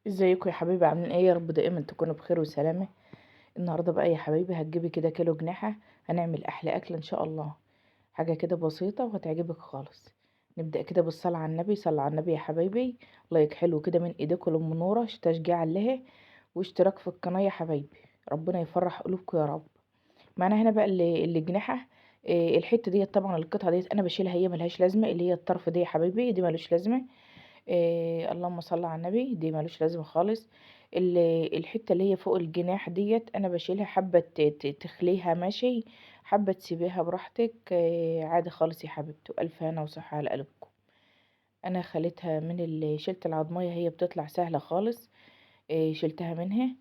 ازيكم يا حبايبي؟ عاملين ايه؟ يا رب دائما تكونوا بخير وسلامه. النهارده بقى يا حبايبي هتجيبي كده كيلو جناحه. هنعمل احلى اكل ان شاء الله. حاجه كده بسيطه وهتعجبك خالص. نبدا كده بالصلاه على النبي. صلى على النبي يا حبايبي. لايك حلو كده من ايديكم لام نوره تشجيع لها، واشتراك في القناه يا حبايبي. ربنا يفرح قلوبكم يا رب. معانا هنا بقى اللي جناحه. الحته ديت طبعا القطعه ديت انا بشيلها، هي ملهاش لازمه، اللي هي الطرف دي يا حبايبي دي ملوش لازمه. اللهم صل على النبي، دي ملوش لازمه خالص. الحته اللي هي فوق الجناح ديت انا بشيلها، حبه تخليها ماشي، حبه تسيبيها براحتك. عادي خالص يا حبيبتي، والف هنا وصحه على قلبكم. انا خليتها من اللي شلت العضمايه، هي بتطلع سهله خالص. شلتها منها.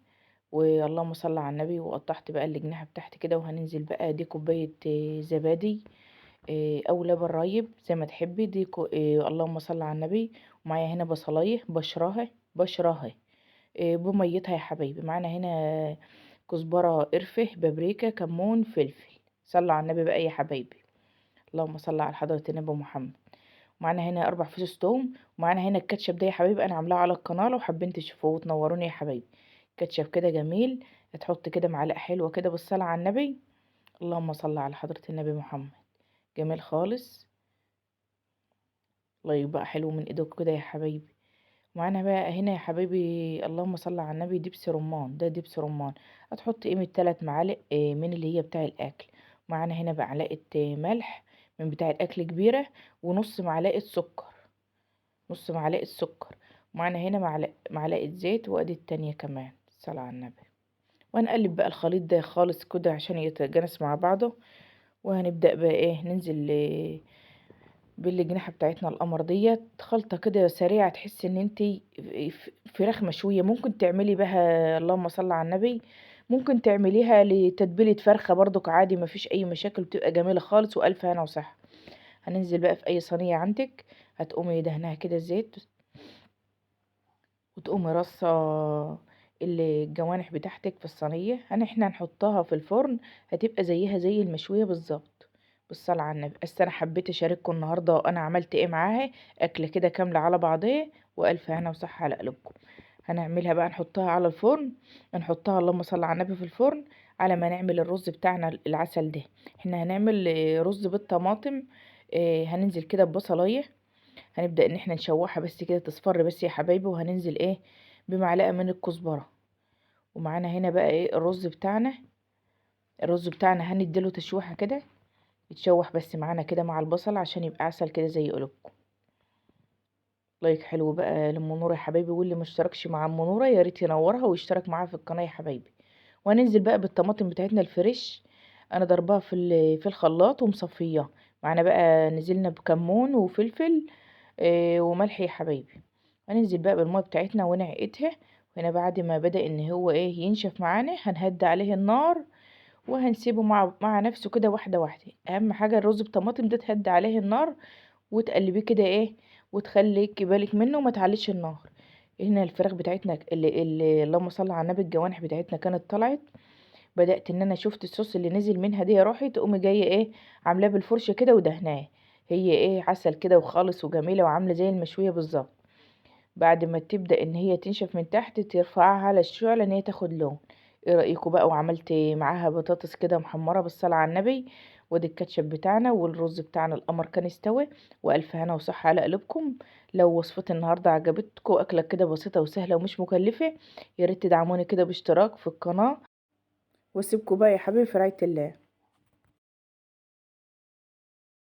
واللهم صل على النبي، وقطعت بقى الجناح بتاعتي كده، وهننزل بقى دي كوبايه زبادي، او لبن رايب زي ما تحبي دي اللهم صل على النبي. ومعايا هنا بصلايه بشراها بميتها يا حبايبي. معانا هنا كزبره، قرفه، بابريكا، كمون، فلفل. صلوا على النبي بقى يا حبايبي. اللهم صل على حضره النبي محمد. معانا هنا 4 فصوص توم. ومعانا هنا الكاتشب ده يا حبايبي، انا عاملاه على القناه لو حابين تشوفوه وتنوروني يا حبايبي. كاتشب كده جميل. هتحط كده معلقه حلوه كده بالصلاه على النبي. اللهم صل على حضره النبي محمد. جميل خالص. الله يبقى حلو من ايدك كده يا حبايبي. معانا بقى هنا يا حبايبي، اللهم صل على النبي، دبس رمان. ده دبس رمان. هتحط قيمة 3 معالق من اللي هي بتاع الأكل. معانا هنا معلقة ملح من بتاع الأكل كبيرة، ونص معلقة سكر. نص معلقة سكر. ومعانا هنا معلقة زيت، وادي التانية كمان. صلى على النبي. وهنقلب بقى الخليط ده خالص كده عشان يتجانس مع بعضه. وهنبدأ بقى ايه، ننزل بالجناحة بتاعتنا القمر ديت خلطة كده سريعة، تحس ان انتي فراخ مشوية. ممكن تعملي بها اللهم صل على النبي، ممكن تعمليها لتتبيلة فرخة برضك عادي، مفيش اي مشاكل، بتبقى جميلة خالص والف هنا وصحة. هننزل بقى في اي صينية عندك، هتقومي دهنها كده زيت، وتقومي رصة الجوانح بتاعتك في الصينية. احنا هنحطها في الفرن، هتبقى زيها زي المشوية بالظبط. بالصلاة على النبي. بس انا حبيت اشارككم النهاردة انا عملت ايه معاها، اكلة كده كاملة على بعضها، والف هنا وصحة على قلوبكم. هنعملها بقى، نحطها على الفرن. نحطها اللهم صل على النبي في الفرن، على ما نعمل الرز بتاعنا العسل ده. احنا هنعمل رز بالطماطم. هننزل كده ببصلاية، هنبدأ ان احنا نشوحها بس كده تصفر بس يا حبايبي. وهننزل ايه، بمعلقة من الكزبرة. ومعانا هنا بقى ايه الرز بتاعنا هنديله تشويحة كده، يتشوح بس معانا كده مع البصل عشان يبقى عسل كده زي قلوبكم. لايك حلو بقى لام نوره يا حبايبي، واللي مشتركش مع ام نوره يا ريت ينورها ويشترك معاها في القناه يا حبايبي. وهننزل بقى بالطماطم بتاعتنا الفريش. انا ضربها في الخلاط ومصفياه. معانا بقى نزلنا بكمون وفلفل وملح يا حبايبي. هننزل بقى بالميه بتاعتنا ونعقتها. وهنا بعد ما بدأ ان هو ايه ينشف معانا، هنهدي عليه النار، وهنسيبه مع نفسه كده واحده واحده. اهم حاجه الرز بطماطم ده تهدي عليه النار، وتقلبيه كده ايه، وتخليكي بالك منه وما تعليش النار. هنا الفراخ بتاعتنا اللي اللهم صل على النبي، الجوانح بتاعتنا كانت طلعت. بدأت ان انا شفت الصوص اللي نزل منها دي، روحي تقومي جايه ايه، عاملاه بالفرشه كده ودهناه. هي ايه عسل كده وخالص وجميله وعامله زي المشويه بالظبط. بعد ما تبدأ ان هي تنشف من تحت، ترفعها على الشعلة ان هي تاخد لون. ايه رأيكم بقى؟ وعملت معاها بطاطس كده محمرة بالصلاة على النبي. وادي الكاتشب بتاعنا، والرز بتاعنا القمر كان استوى. والف هنا وصحة على قلوبكم. لو وصفتي النهاردة عجبتكم، اكلة كده بسيطة وسهلة ومش مكلفة، يا ريت تدعموني كده باشتراك في القناة. واسيبكم بقى يا حبيبي في رعاية الله.